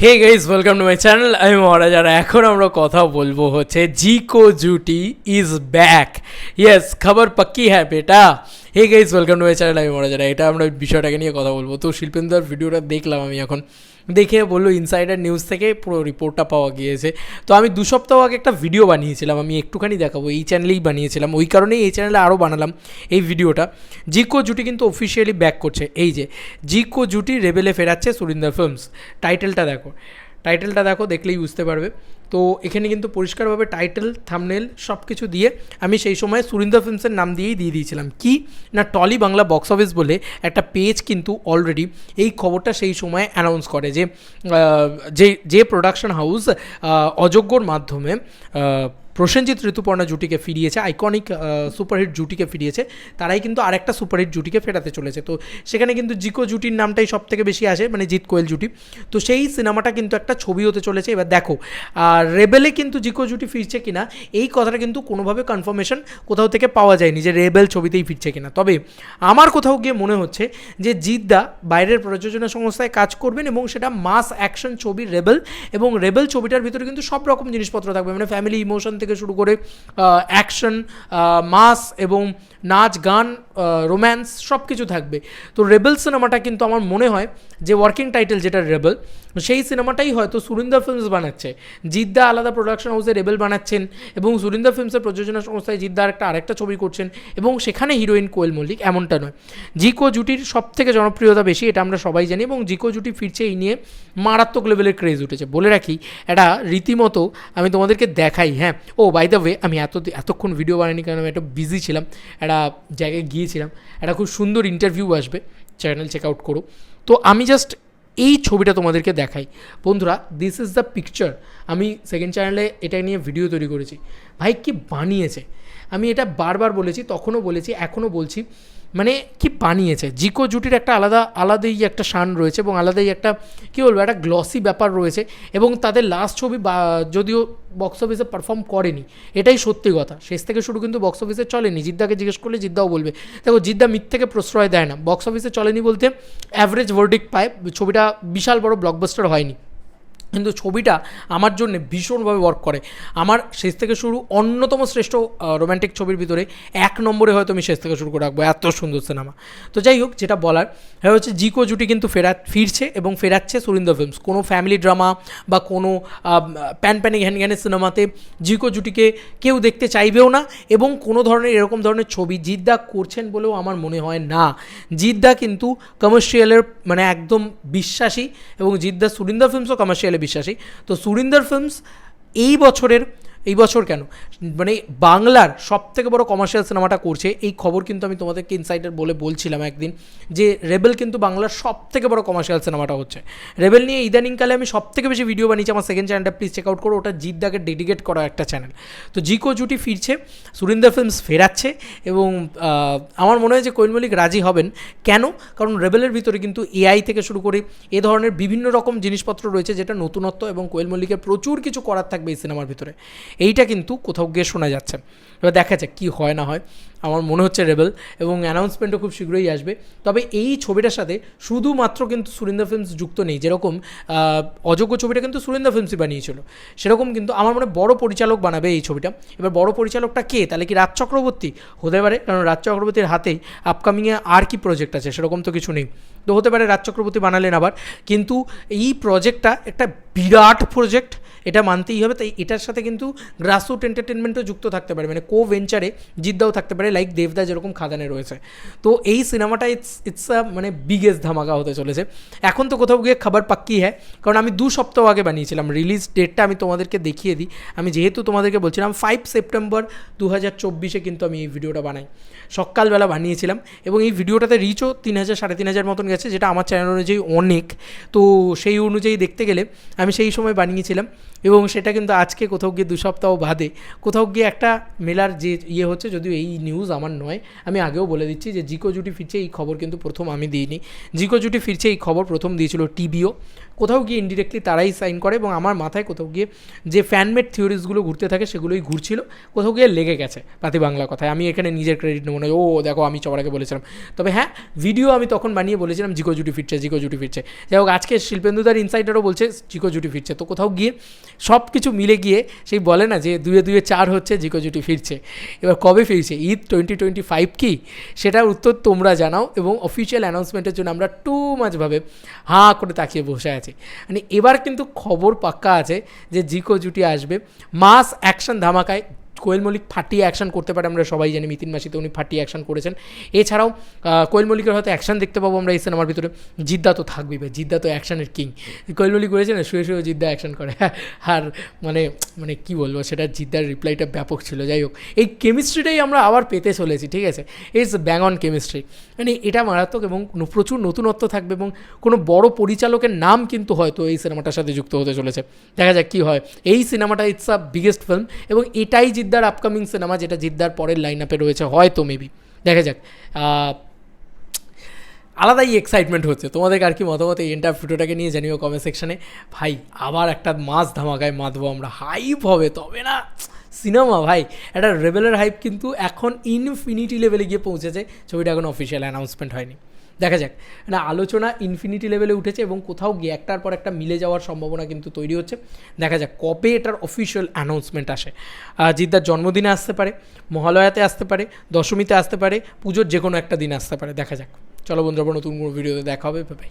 Hey guys, welcome to my channel. আমি মহারাজ, আর এখন আমরা কথা বলবো হচ্ছে জিকো জুটি ইজ ব্যাক। ইয়েস, খবর পাক্কি হ্যাঁ বেটা। Hey guys, welcome to my channel. আমি মহারাজ, এটা আমরা বিষয়টাকে নিয়ে কথা বলবো। তো শিল্পেন্দ্রর ভিডিওটা দেখলাম আমি, এখন দেখে বললো ইনসাইডার নিউজ থেকে পুরো রিপোর্টটা পাওয়া গিয়েছে। তো আমি 2 সপ্তাহ আগে একটা ভিডিও বানিয়েছিলাম, আমি একটুখানি দেখাবো, এই চ্যানেলেই বানিয়েছিলাম, ওই কারণেই এই চ্যানেলে আরও বানালাম এই ভিডিওটা। জিকো জুটি কিন্তু অফিসিয়ালি ব্যাক করছে। এই যে জিকো জুটি রেবেলে ফেরাচ্ছে সুরিন্দর ফিল্মস। টাইটেলটা দেখো, দেখলেই বুঝতে পারবে। তো এখানে কিন্তু পরিষ্কারভাবে টাইটেল, থাম্বনেল সব কিছু দিয়ে আমি সেই সময় সুরিন্দর ফিল্মসের নাম দিয়েই দিয়ে দিয়েছিলাম। কি না, টলি বাংলা বক্স অফিস বলে একটা পেজ কিন্তু অলরেডি এই খবরটা সেই সময় অ্যানাউন্স করে যে যে প্রোডাকশন হাউস অযোগ্যর মাধ্যমে প্রসেনজিৎ ঋতুপর্ণা জুটিকে ফিরিয়েছে, আইকনিক সুপারহিট জুটিকে ফিরিয়েছে, তারাই কিন্তু আরেকটা সুপারহিট জুটিকে ফেরাতে চলেছে। তো সেখানে কিন্তু জিকো জুটির নামটাই সব থেকে বেশি আসে, মানে জিৎ কোয়েল জুটি। তো সেই সিনেমাটা কিন্তু একটা ছবি হতে চলেছে। এবার দেখো, রেবেলে কিন্তু জিকো জুটি ফিরছে কিনা এই কথাটা কিন্তু কোনোভাবে কনফার্মেশন কোথাও থেকে পাওয়া যায়নি যে রেবেল ছবিতেই ফিরছে কিনা। তবে আমার কোথাও গিয়ে মনে হচ্ছে যে জিদ্দা বাইরের প্রযোজনা সংস্থায় কাজ করবেন এবং সেটা মাস অ্যাকশন ছবি রেবেল, এবং রেবেল ছবিটার ভিতরে কিন্তু সব রকম জিনিসপত্র থাকবে, মানে ফ্যামিলি ইমোশন থেকে শুরু করে অ্যাকশন, মাস এবং নাচ গান, রোম্যান্স সব কিছু থাকবে। তো রেবেল সিনেমাটা কিন্তু আমার মনে হয় যে ওয়ার্কিং টাইটেল যেটা রেবেল, সেই সিনেমাটাই হয়তো সুরিন্দর ফিল্মস বানাচ্ছে। জিদ্দা আলাদা প্রোডাকশন হাউসে রেবেল বানাচ্ছেন এবং সুরিন্দর ফিল্মসের প্রযোজনা সংস্থায় জিদ্দার আরেকটা ছবি করছেন এবং সেখানে হিরোইন কোয়েল মল্লিক, এমনটা নয়। জিকো জুটির সব থেকে জনপ্রিয়তা বেশি, এটা আমরা সবাই জানি, এবং জিকো জুটি ফিরছে এই নিয়ে মারাত্মক লেভেলের ক্রেজ উঠেছে। বলে রাখি, এটা রীতিমতো আমি তোমাদেরকে দেখাই। হ্যাঁ, ও বাই দ্য ওয়ে, আমি এতক্ষণ ভিডিও বানাইনি কারণ আমি একটু বিজি ছিলাম, একটা জায়গায় গিয়েছিলাম, একটা খুব সুন্দর ইন্টারভিউ আসবে, চ্যানেল চেক আউট করো। তো আমি জাস্ট এই ছবিটা তোমাদেরকে দেখাই বন্ধুরা, দিস ইজ দ্য পিকচার। আমি সেকেন্ড চ্যানেলে এটা নিয়ে ভিডিও তৈরি করেছি। ভাই কি বানিয়েছে, আমি এটা বারবার বলেছি, তখনও বলেছি, এখনও বলছি, মানে কি বানিয়েছে। জিকো জুটির একটা আলাদাই একটা শান রয়েছে এবং আলাদাই একটা কী বলবো, একটা গ্লসি ব্যাপার রয়েছে। এবং তাদের লাস্ট ছবি যদিও বক্স অফিসে পারফর্ম করেনি, এটাই সত্যি কথা, শেষ থেকে শুরু কিন্তু বক্স অফিসে চলেনি। জিদ্দাকে জিজ্ঞেস করলে জিদ্দাও বলবে। দেখো, জিদ্দা মিথ্যেকে প্রশ্রয় দেয় না, বক্স অফিসে চলেনি বলতে অ্যাভারেজ ভার্ডিক্ট পায়, ছবিটা বিশাল বড় ব্লকবাস্টার হয়নি, কিন্তু ছবিটা আমার জন্য ভীষণভাবে ওয়ার্ক করে। আমার শেষ থেকে শুরু অন্যতম শ্রেষ্ঠ রোম্যান্টিক ছবির ভিতরে 1 নম্বরে হয়তো আমি শেষ থেকে শুরু করে রাখবো, এত সুন্দর সিনেমা। তো যাই হোক, যেটা বলার সেটা হচ্ছে জিকো জুটি কিন্তু ফিরছে এবং ফেরাচ্ছে সুরিন্দর ফিল্মস। কোনো ফ্যামিলি ড্রামা বা কোনো প্যানিক ঘ্যানের সিনেমাতে জিকো জুটিকে কেউ দেখতে চাইবেও না, এবং কোনো ধরনের এরকম ধরনের ছবি জিদ্দা করছেন বলেও আমার মনে হয় না। জিদ্দা কিন্তু কমার্শিয়ালের মানে একদম বিশ্বাসী, এবং জিদ্দা সুরিন্দর ফিল্মসও কমার্শিয়ালে বিশ্বাসী। তো সুরিন্দর ফিল্মস এই বছর কেন, মানে বাংলার সব থেকে বড় কমার্শিয়াল সিনেমাটা করছে। এই খবর কিন্তু আমি তোমাদেরকে ইনসাইডার বলছিলাম একদিন, যে রেবেল কিন্তু বাংলার সব থেকে বড় কমার্শিয়াল সিনেমাটা হচ্ছে। রেবেল নিয়ে ইদানিংকালে আমি সব থেকে বেশি ভিডিও বানিয়েছি, আমার সেকেন্ড চ্যানেলটা প্লিজ চেক আউট করো, ওটা জিদ্দাকে ডেডিকেট করা একটা চ্যানেল। তো জিকো জুটি ফিরছে, সুরিন্দর ফিল্মস ফেরাচ্ছে, এবং আমার মনে হয় যে কোয়েল মল্লিক রাজি হবেন। কেন? কারণ রেবেলের ভিতরে কিন্তু এআই থেকে শুরু করে এ ধরনের বিভিন্ন রকম জিনিসপত্র রয়েছে, যেটা নতুনত্ব, এবং কোয়েল মল্লিকের প্রচুর কিছু করার থাকবে এই সিনেমার ভিতরে। এইটা কিন্তু কোথাও গিয়ে শোনা যাচ্ছে। এবার দেখা যাক কী হয় না হয়। আমার মনে হচ্ছে রেবেল, এবং অ্যানাউন্সমেন্টও খুব শীঘ্রই আসবে। তবে এই ছবিটার সাথে শুধুমাত্র কিন্তু সুরিন্দর ফিল্মস যুক্ত নেই, যেরকম অযোগ্য ছবিটা কিন্তু সুরিন্দর ফিল্মসই বানিয়েছিল, সেরকম কিন্তু আমার মনে বড় পরিচালক বানাবে এই ছবিটা। এবার বড় পরিচালকটা কে? তাহলে কি রাজ চক্রবর্তী হতে পারে, কারণ রাজ চক্রবর্তীর হাতেই আপকামিংয়ে আর কি প্রজেক্ট আছে, সেরকম তো কিছু নেই। তো হতে পারে রাজ চক্রবর্তী বানালেন আবার, কিন্তু এই প্রজেক্টটা একটা বিরাট প্রজেক্ট, এটা মানতেই হবে। তাই এটার সাথে কিন্তু গ্রাসরুট এন্টারটেনমেন্টও যুক্ত থাকতে পারে, মানে কো ভেঞ্চারে জিদ্দাও থাকতে পারে, লাইক দেবদা যেরকম খাদানে রয়েছে। তো এই সিনেমাটা ইটস মানে বিগেস্ট ধামাকা হতে চলেছে। এখন তো কোথাও গিয়ে খবর পাক্কি হ্যাঁ, কারণ আমি 2 সপ্তাহ আগে বানিয়েছিলাম। রিলিজ ডেটটা আমি তোমাদেরকে দেখিয়ে দিই। আমি যেহেতু তোমাদেরকে বলছিলাম 5 সেপ্টেম্বর 2024 কিন্তু আমি এই ভিডিওটা বানাই, সকালবেলা বানিয়েছিলাম, এবং এই ভিডিওটাতে রিচও 3000 3,500 মতন গেছে, যেটা আমার চ্যানেল অনুযায়ী অনেক। তো সেই অনুযায়ী দেখতে গেলে আমি সেই সময় বানিয়েছিলাম, এবং সেটা কিন্তু আজকে কোথাও গিয়ে 2 সপ্তাহ বাদে কোথাও গিয়ে একটা মেলার যে হচ্ছে, যদিও এই নিউজ আমার নয়, আমি আগেও বলে দিচ্ছি যে জিকো জুটি ফিরছে এই খবর কিন্তু প্রথম আমি দিইনি। জিকো জুটি ফিরছে এই খবর প্রথম দিয়েছিল টিভিও। কোথাও গিয়ে ইনডিরেক্টলি তারাই সাইন করে, এবং আমার মাথায় কোথাও গিয়ে যে ফ্যানমেড থিওরিজগুলো ঘুরতে থাকে সেগুলোই ঘুরছিল, কোথাও গিয়ে লেগে গেছে পাতি বাংলা কথায়। আমি এখানে নিজের ক্রেডিট নেবো না, ও দেখো আমি সবার আগে বলেছিলাম। তবে হ্যাঁ, ভিডিও আমি তখন বানিয়ে বলেছিলাম জিকো জুটি ফিরছে, জিকো জুটি ফিরছে। যাই হোক, আজকে শিল্পেন্দুদার ইনসাইডারও বলছে জিকো জুটি ফিরছে। তো কোথাও গিয়ে সব কিছু মিলে গিয়ে সেই বলে না যে 2-2 4 হচ্ছে, জিকো জুটি ফিরছে। এবার কবে ফিরছে, ঈদ 2025 কি, সেটার উত্তর তোমরা জানাও। এবং অফিসিয়াল অ্যানাউন্সমেন্টের জন্য আমরা টু মাচভাবে হাঁ করে তাকিয়ে বসে আছি। মানে এবার কিন্তু খবর পাক্কা আছে যে জিকো জুটি আসবে। মাস অ্যাকশন ধামাকায় কোয়েল মল্লিক ফাটিয়ে অ্যাকশন করতে পারে, আমরা সবাই জানি। মিতিন মাসিতে উনি ফাটিয়ে অ্যাকশন করেছেন। এছাড়াও কোয়েল মল্লিকের হয়তো অ্যাকশন দেখতে পাবো আমরা এই সিনেমার ভিতরে। জিদ্দা তো থাকবেই ভাই, জিদ্দা তো অ্যাকশনের কিং। কোয়েল মল্লিক বলেছে না, শুয়ে শুয়ে জিদ্দা অ্যাকশন করে। আর মানে মানে কী বলবো, সেটা জিদ্দার রিপ্লাইটা ব্যাপক ছিল। যাই হোক, এই কেমিস্ট্রিটাই আমরা আবার পেতে চলেছি, ঠিক আছে? It's bang on chemistry. মানে এটা মারাত্মক, এবং প্রচুর নতুনত্ব থাকবে, এবং কোনো বড় পরিচালকের নাম কিন্তু হয়তো এই সিনেমাটার সাথে যুক্ত হতে চলেছে। দেখা যাক কী হয়। এই সিনেমাটা ইটস আ বিগেস্ট ফিল্ম, এবং এটাই জিদ্দার আপকামিং সিনেমা, যেটা জিদ্দার পরের লাইন আপে রয়েছে হয়তো, মেবি। দেখা যাক। আলাদাই এক্সাইটমেন্ট হচ্ছে। তোমাদের আর কি মতামত এই এন্টার ভিডিওটাকে নিয়ে জানিও কমেন্ট সেকশানে। ভাই আবার একটা মাস ধামাকায় মাতবো আমরা, হাইপ হবে তবে না সিনেমা ভাই। একটা রেবেলের হাইপ কিন্তু এখন ইনফিনিটি লেভেলে গিয়ে পৌঁছেছে। ছবিটা এখন অফিসিয়াল অ্যানাউন্সমেন্ট হয়নি, দেখা যাক। না, আলোচনা ইনফিনিটি লেভেলে উঠেছে, এবং কোথাও গিয়ে একটার পর একটা মিলে যাওয়ার সম্ভাবনা কিন্তু তৈরি হচ্ছে। দেখা যাক কবে এটার অফিসিয়াল অ্যানাউন্সমেন্ট আসে। জিদ্দার জন্মদিনে আসতে পারে, মহালয়াতে আসতে পারে, দশমীতে আসতে পারে, পুজোর যে কোনো একটা দিন আসতে পারে। দেখা যাক। চলো বন্ধুরা, নতুন কোনো ভিডিওতে দেখা হবে। বাই।